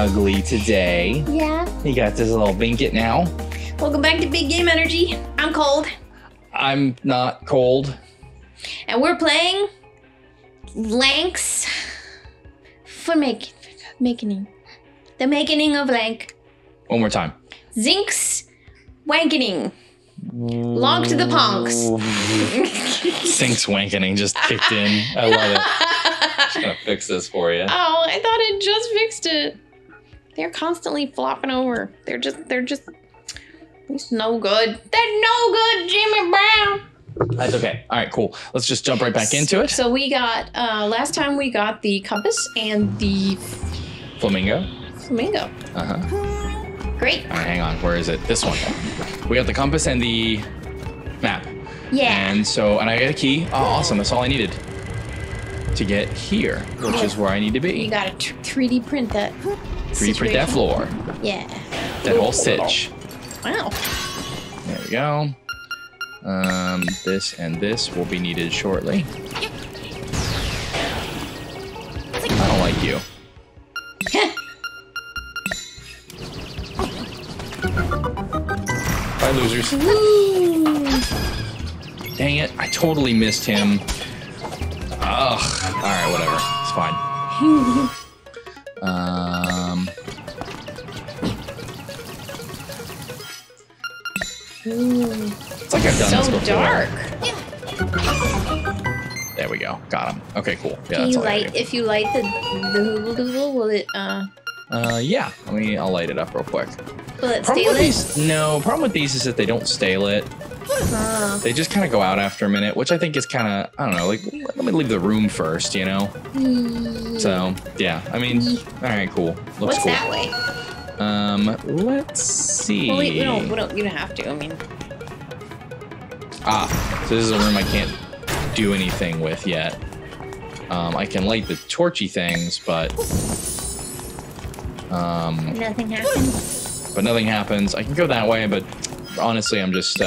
snuggly today. Yeah. You got this little blanket now. Welcome back to Big Game Energy. I'm cold. I'm not cold. And we're playing Lank's for making the making of Lank. One more time. Zink's wankening. Log to the ponks. Zink's wankening just kicked in. I love it. Just gonna fix this for you. Oh, I thought it just fixed it. They're constantly flopping over. They're just it's no good. They're no good, Jimmy Brown. That's okay. All right, cool. Let's just jump right back into it. So we got, last time we got the compass and the Flamingo. Uh-huh. Great. All right, hang on. Where is it? This one. We got the compass and the map. Yeah. And I got a key. Oh, awesome. That's all I needed to get here, which is where I need to be. You gotta 3D print that. 3D print that floor. Yeah. That whole sitch. Wow. There we go. This and this will be needed shortly. I don't like you. Bye, losers. Woo. Dang it, I totally missed him. Ugh. Alright, whatever. It's fine. Ooh. It's like I've done this So before. dark. There we go. Got him. Okay, cool. Yeah, Can that's you all I light, gotta if you light the Hoogle Doodle, will it, yeah. I'll light it up real quick. will it Problem stay with lit? these, no, problem with these is that they don't stay lit. They just kind of go out after a minute, which I think is kind of, I don't know, like, let me leave the room first, you know? So, yeah, I mean, all right, cool. Looks What's cool. that way? Let's see. Well, wait, you don't have to, I mean. So this is a room I can't do anything with yet. I can light the torchy things, but Nothing happens. but nothing happens. I can go that way, but honestly, I'm just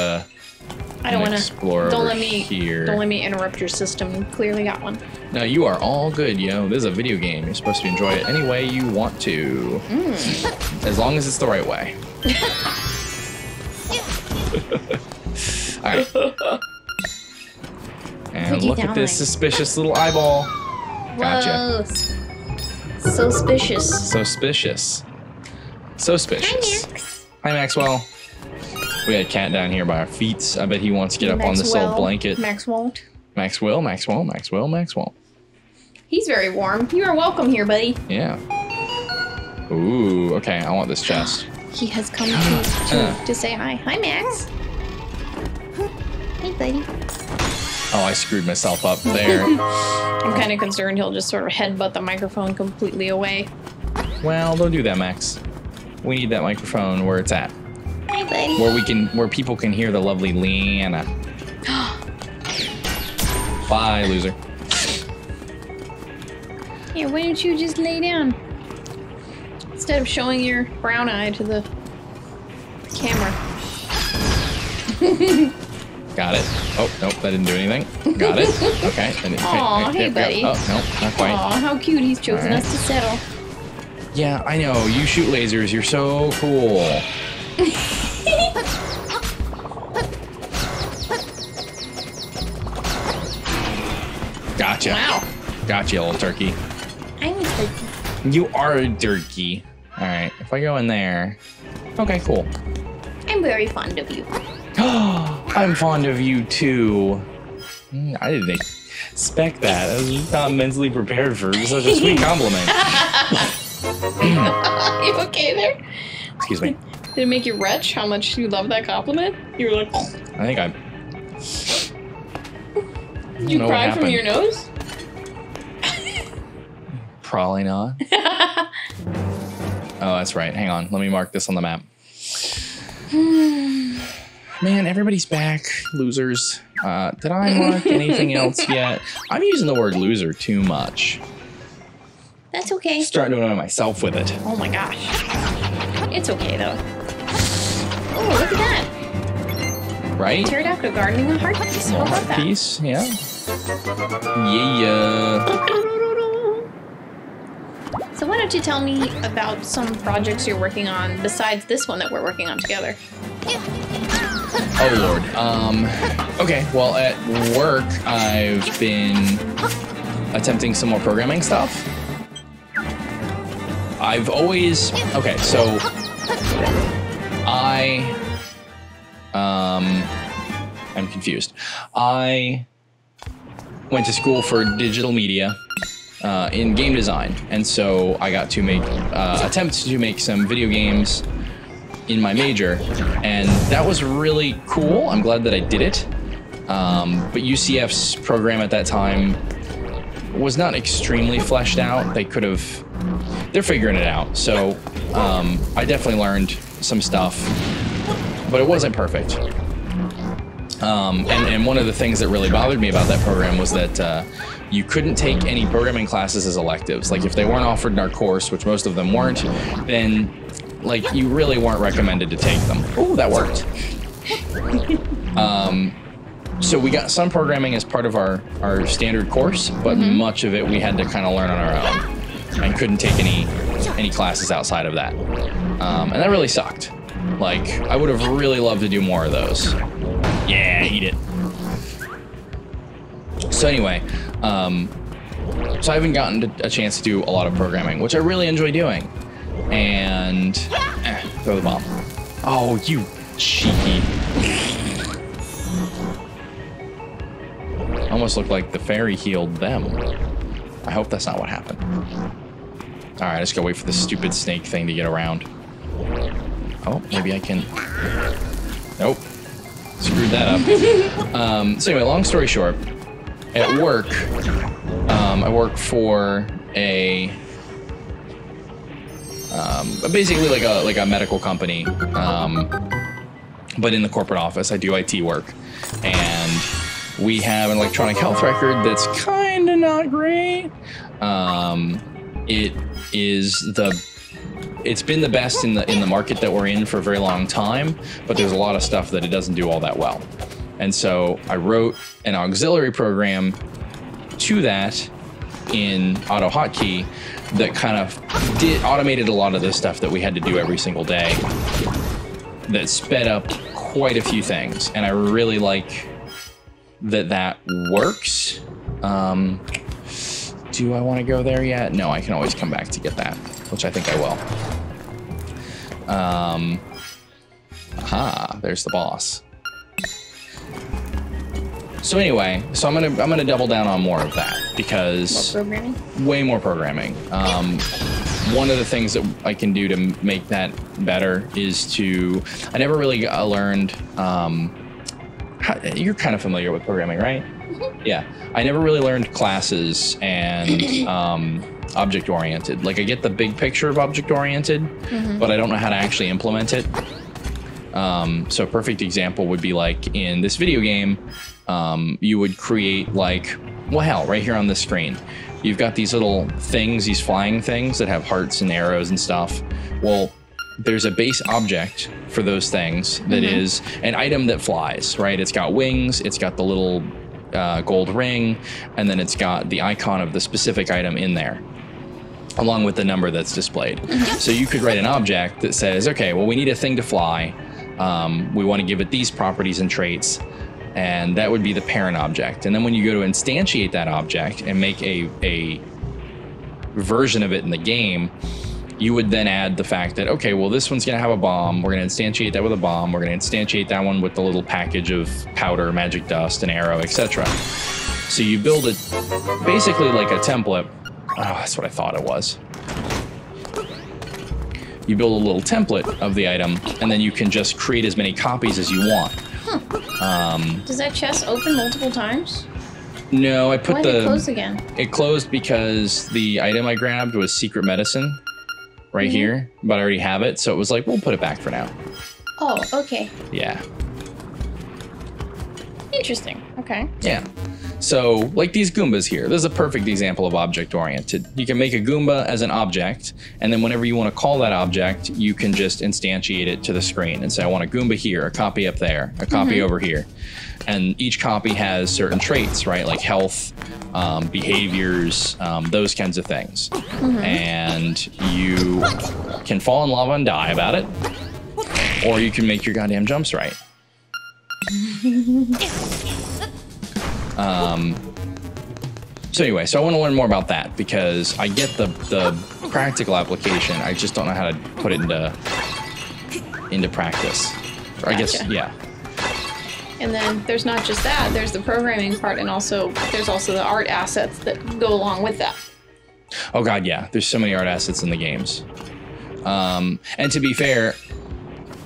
I don't want to explore Don't over let me. here. Don't let me interrupt your system. You clearly got one. No, you are all good, yo. This is a video game. You're supposed to enjoy it any way you want to. As long as it's the right way. Alright. And look at this suspicious little eyeball. Gotcha. Whoa. So suspicious. Suspicious. Suspicious. Hi, Max. Hi, Maxwell. We had a cat down here by our feet. I bet he wants to get up on this little blanket. Max won't. Maxwell. He's very warm. You are welcome here, buddy. Yeah. Ooh, okay. I want this chest. He has come to say hi. Hi, Max. Hey, buddy. Oh, I screwed myself up there. I'm kind of concerned he'll just sort of headbutt the microphone completely away. Well, don't do that, Max. We need that microphone where it's at. Hi, buddy. Where people can hear the lovely Leanna. Bye, loser. Here, why don't you just lay down? Instead of showing your brown eye to the camera. Got it. Oh, nope, that didn't do anything. Got it. Okay. Aw, hey, buddy. Oh, no, not quite. Aw, how cute he's chosen All right. us to settle. Yeah, I know. You shoot lasers. You're so cool. Gotcha. Wow. Gotcha, little turkey. I'm a turkey. You are a turkey. All right. If I go in there. Okay, cool. I'm very fond of you. I'm fond of you too. I didn't expect that. I was not mentally prepared for such a sweet compliment. You okay there? Excuse me. Did it make you retch how much you love that compliment? You were like, oh. I think I. You cried from your nose? Probably not. Oh, that's right. Hang on. Let me mark this on the map. Man, everybody's back. Losers. Did I mark anything else yet? I'm using the word loser too much. That's okay. Starting to annoy myself with it. Oh my gosh. It's okay though. Oh, look at that. Right? Pterodactyl gardening a heart piece. How about that? Piece, yeah. Yeah. So what don't you tell me about some projects you're working on besides this one that we're working on together? Oh Lord. Okay, well at work I've been attempting some more programming stuff. I've always, okay, so I'm confused. I went to school for digital media in game design, and so I got to make attempts to make some video games in my major, and that was really cool. I'm glad that I did it. But UCF's program at that time was not extremely fleshed out. They're figuring it out. So I definitely learned some stuff, but it wasn't perfect. And one of the things that really bothered me about that program was that you couldn't take any programming classes as electives. Like if they weren't offered in our course, which most of them weren't, then like you really weren't recommended to take them. Oh, that worked. So we got some programming as part of our standard course, but much of it we had to kind of learn on our own and couldn't take any classes outside of that. And that really sucked. Like I would have really loved to do more of those. Yeah, eat it. So anyway, so I haven't gotten a chance to do a lot of programming, which I really enjoy doing. And throw the bomb. Oh, you cheeky. Almost looked like the fairy healed them. I hope that's not what happened. All right, I just gotta wait for the stupid snake thing to get around. Oh, maybe I can. Nope. Screwed that up. So anyway, long story short, at work, I work for basically like a medical company, but in the corporate office. I do IT work, and we have an electronic health record that's kind of not great. It's been the best in the market that we're in for a very long time, but there's a lot of stuff that it doesn't do all that well. And so I wrote an auxiliary program to that in AutoHotkey that kind of automated a lot of the stuff that we had to do every single day, that sped up quite a few things. And I really like that works. Do I want to go there yet? No, I can always come back to get that, which I think I will. Aha, there's the boss. So anyway, so I'm gonna double down on more of that because more programming? Way more programming. One of the things that I can do to make that better is I never really learned. You're kind of familiar with programming, right? Mm-hmm. Yeah, I never really learned classes and object-oriented. Like I get the big picture of object-oriented, but I don't know how to actually implement it. So a perfect example would be like in this video game, you would create like, well, hell, right here on this screen, you've got these little things, these flying things that have hearts and arrows and stuff. Well, there's a base object for those things that is an item that flies, right? It's got wings, it's got the little gold ring, and then it's got the icon of the specific item in there, along with the number that's displayed. So you could write an object that says, okay, well, we need a thing to fly. We want to give it these properties and traits, and that would be the parent object. And then when you go to instantiate that object and make a version of it in the game, you would then add the fact that, okay, well, this one's going to have a bomb. We're going to instantiate that with a bomb. We're going to instantiate that one with the little package of powder, magic dust, an arrow, etc. So you build it basically like a template. Oh, that's what I thought it was. You build a little template of the item, and then you can just create as many copies as you want. Does that chest open multiple times? No, I put Why did it close again? It closed because the item I grabbed was secret medicine right here, but I already have it, so it was like, we'll put it back for now. Oh, okay. Yeah. Interesting. Okay. Yeah. So, like these Goombas here, this is a perfect example of object-oriented. You can make a Goomba as an object, and then whenever you want to call that object, you can just instantiate it to the screen and say, I want a Goomba here, a copy up there, a copy over here. And each copy has certain traits, right? Like health, behaviors, those kinds of things. And you can fall in lava and die about it, or you can make your goddamn jumps right. So anyway, so I want to learn more about that because I get the practical application. I just don't know how to put it into practice. Or I guess, yeah. And then there's not just that, there's the programming part, and there's also the art assets that go along with that. Oh god, yeah. There's so many art assets in the games. And to be fair,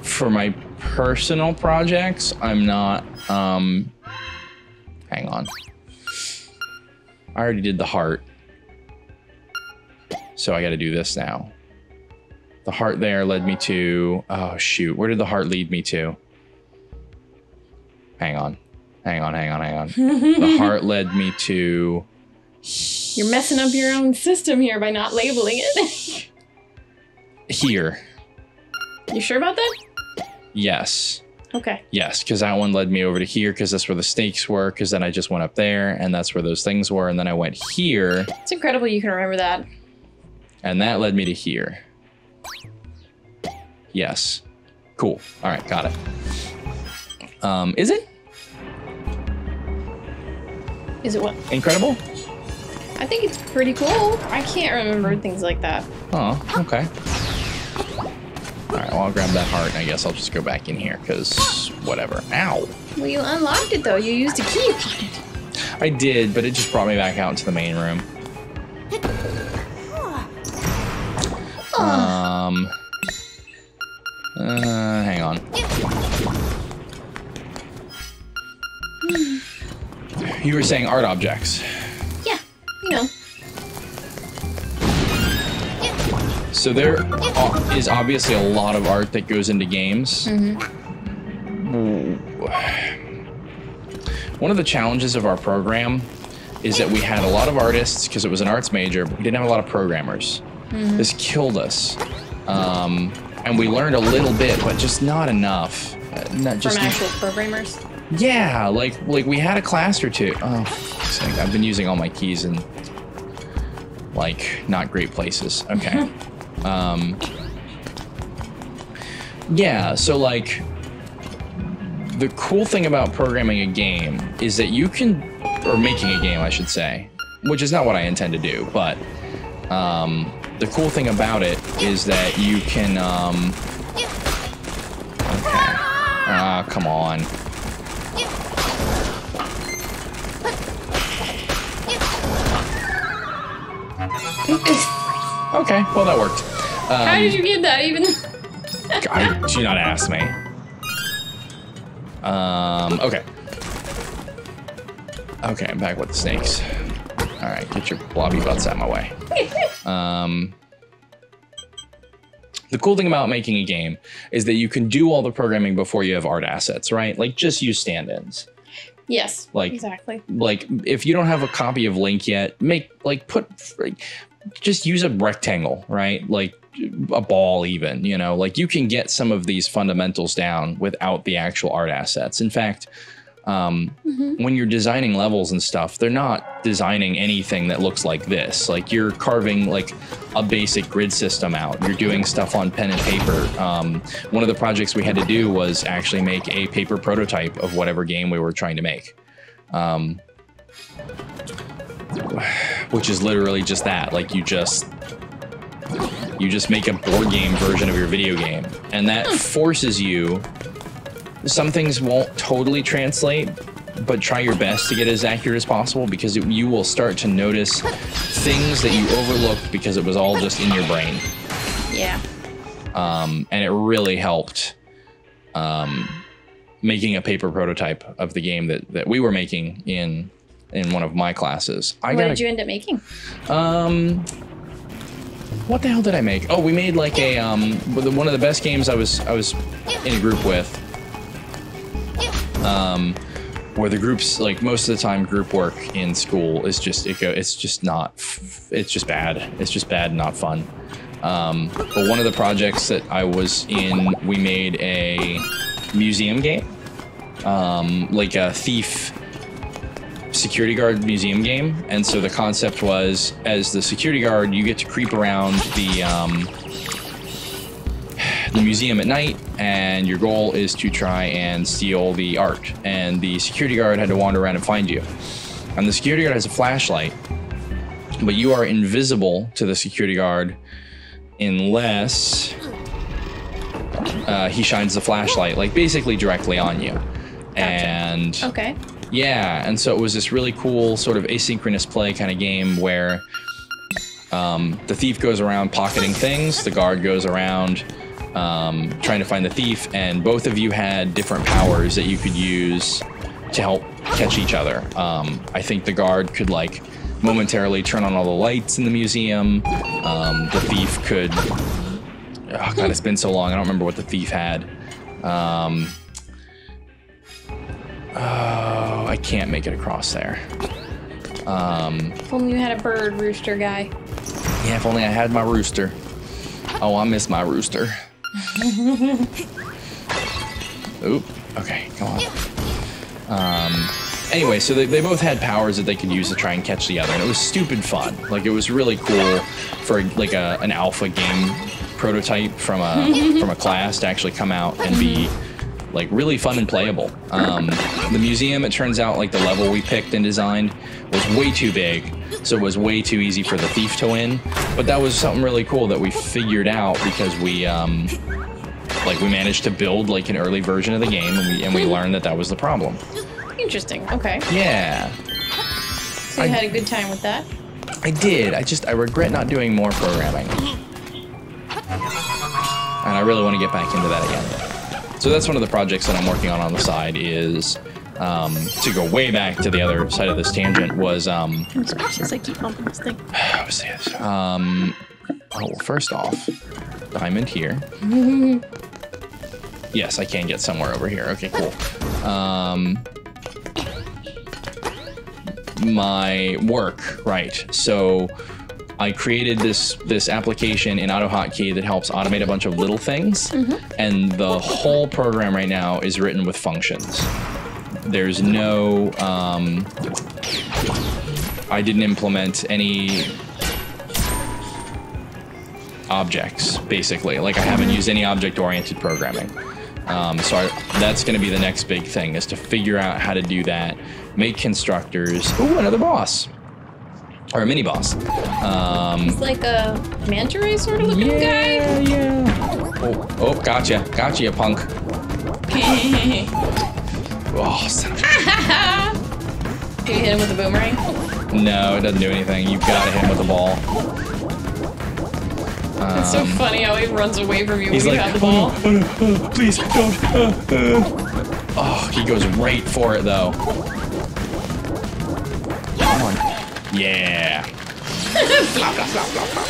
for my personal projects, I'm not, hang on. I already did the heart. So I gotta do this now. The heart there led me to, oh shoot, where did the heart lead me to? Hang on. The heart led me to... You're messing up your own system here by not labeling it. Here. You sure about that? Yes. Okay. Yes, because that one led me over to here because that's where the stakes were, because then I just went up there and that's where those things were, and then I went here. It's incredible you can remember that. And that led me to here. Yes. Cool. All right, got it. Is it? Is it what? Incredible? I think it's pretty cool. I can't remember things like that. Oh, okay. Alright, well, I'll grab that heart, and I guess I'll just go back in here, because whatever. Ow! Well, you unlocked it, though. You used a key upon it. I did, but it just brought me back out into the main room. Hang on. You were saying art objects. Yeah, you know. So there is obviously a lot of art that goes into games. One of the challenges of our program is that we had a lot of artists because it was an arts major, but we didn't have a lot of programmers. This killed us. And we learned a little bit, but just not enough. From actual programmers? Yeah, like we had a class or two. Oh, I've been using all my keys in like not great places. Okay. Yeah, so like the cool thing about programming a game is that you can, or making a game I should say, which is not what I intend to do, but the cool thing about it is that you can okay. Come on. Okay, well that worked. How did you get that even? She not asked me. Okay. Okay, I'm back with the snakes. All right, get your blobby butts out of my way. The cool thing about making a game is that you can do all the programming before you have art assets, right? Like just use stand-ins. Yes, like, exactly. Like if you don't have a copy of Link yet, just use a rectangle, right? Like a ball even, you know, like you can get some of these fundamentals down without the actual art assets. In fact, when you're designing levels and stuff, they're not designing anything that looks like this. Like you're carving like a basic grid system out. You're doing stuff on pen and paper. One of the projects we had to do was actually make a paper prototype of whatever game we were trying to make. Which is literally just that. Like you just make a board game version of your video game. And that forces you. Some things won't totally translate, but try your best to get as accurate as possible because you will start to notice things that you overlooked because it was all just in your brain. Yeah. And it really helped making a paper prototype of the game that we were making in one of my classes. What did you end up making? What the hell did I make? Oh, we made like a one of the best games I was in a group with. where the groups, like most of the time, group work in school is just it's just bad. It's just bad and not fun. But one of the projects that I was in, we made a museum game, like a thief security guard museum game. And so the concept was, as the security guard, you get to creep around the museum at night, and your goal is to try and steal the art. And the security guard had to wander around and find you. And the security guard has a flashlight, but you are invisible to the security guard unless he shines the flashlight, like basically directly on you. Gotcha. And okay. Yeah, and so it was this really cool sort of asynchronous play kind of game where the thief goes around pocketing things, the guard goes around trying to find the thief, and both of you had different powers that you could use to help catch each other. I think the guard could like momentarily turn on all the lights in the museum. The thief could, oh god, it's been so long, I don't remember what the thief had. Oh, I can't make it across there. If only you had a bird rooster guy. Yeah, if only I had my rooster. Oh, I miss my rooster. Oop. Okay, come on. Anyway, so they both had powers that they could use to try and catch the other, and it was stupid fun. Like, it was really cool for like an alpha game prototype from a class to actually come out and be like really fun and playable. The museum, it turns out, like the level we picked and designed was way too big, so it was way too easy for the thief to win. But that was something really cool that we figured out because we managed to build like an early version of the game, and we learned that was the problem. Interesting. Okay. Yeah. So you had a good time with that? I did. I regret not doing more programming, and I really want to get back into that again. So that's one of the projects that I'm working on the side is, to go way back to the other side of this tangent, was, I'm surprised I keep bumping this thing. oh, well, first off, diamond here. Yes, I can get somewhere over here. Okay, cool. My work, right. So I created this application in AutoHotkey that helps automate a bunch of little things, and the whole program right now is written with functions. There's no, I didn't implement any objects, basically. Like, I haven't used any object-oriented programming. So that's going to be the next big thing, is to figure out how to do that, make constructors. Ooh, another boss. Or a mini boss. He's like a manta ray sort of looking guy. Yeah. Oh, gotcha, you punk. Oh, son of a... Do you hit him with a boomerang? No, it doesn't do anything. You've got to hit him with the ball. It's so funny how he runs away from you when you have the ball. Oh, no, please don't. Oh, he goes right for it though. Come on. Yeah. Flop, flop, flop, flop, flop.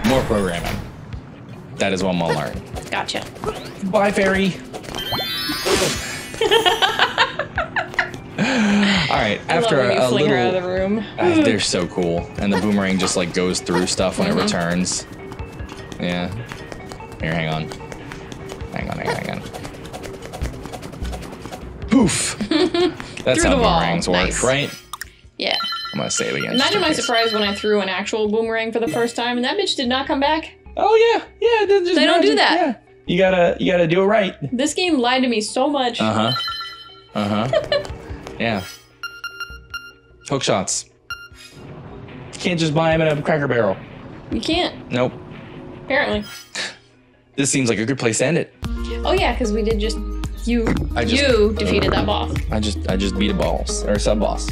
More programming. That is one we'll learn. Gotcha. Bye, fairy. All right, after a little, her out of the room. They're so cool, and the boomerang just like goes through stuff when it returns. Yeah. Here, hang on. Poof. That's how boomerangs work, right? Yeah. I'm gonna say it again. Imagine my surprise when I threw an actual boomerang for the first time, and that bitch did not come back. Oh yeah. Just they don't do that. Yeah. You gotta do it right. This game lied to me so much. Yeah. Hook shots. You can't just buy them in a Cracker Barrel. You can't. Nope. Apparently. This seems like a good place to end it. Oh yeah, because we did just you defeated that boss. I just beat a boss or sub boss.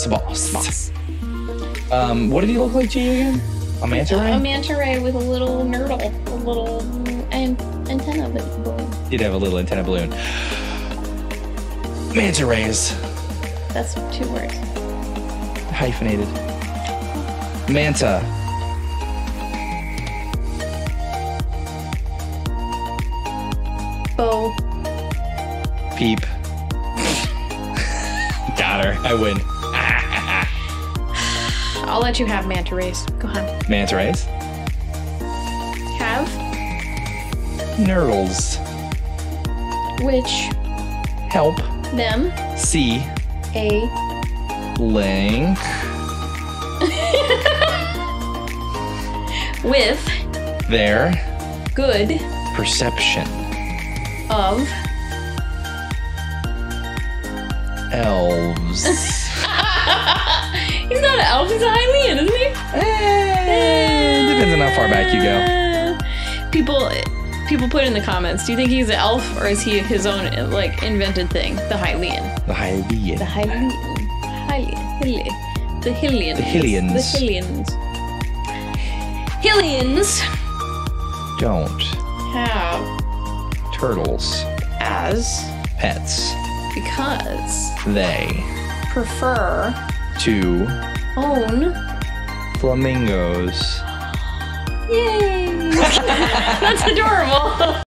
Boss. What did he look like to you again? A manta ray? A manta ray with a little nurdle, a little antenna balloon. Did have a little antenna balloon. Manta rays. That's 2 words. Hyphenated. Manta. Bow. Peep. Got her. I win. I'll let you have manta rays. Go on. Manta rays. Have. Nurdles. Which. Help. Them. See. A. Link. With. Their. Good. Perception. Of. Elves. He's not an elf, he's a Hylian, isn't he? Depends on how far back you go. People put in the comments, do you think he's an elf or is he his own like invented thing? The Hylian. The Hylian. The Hylian. The Hylians. The Hylians. The Hylians. Hylians Don't. have Turtles. as Pets. because They. prefer To. own. Flamingos. Yay! That's adorable.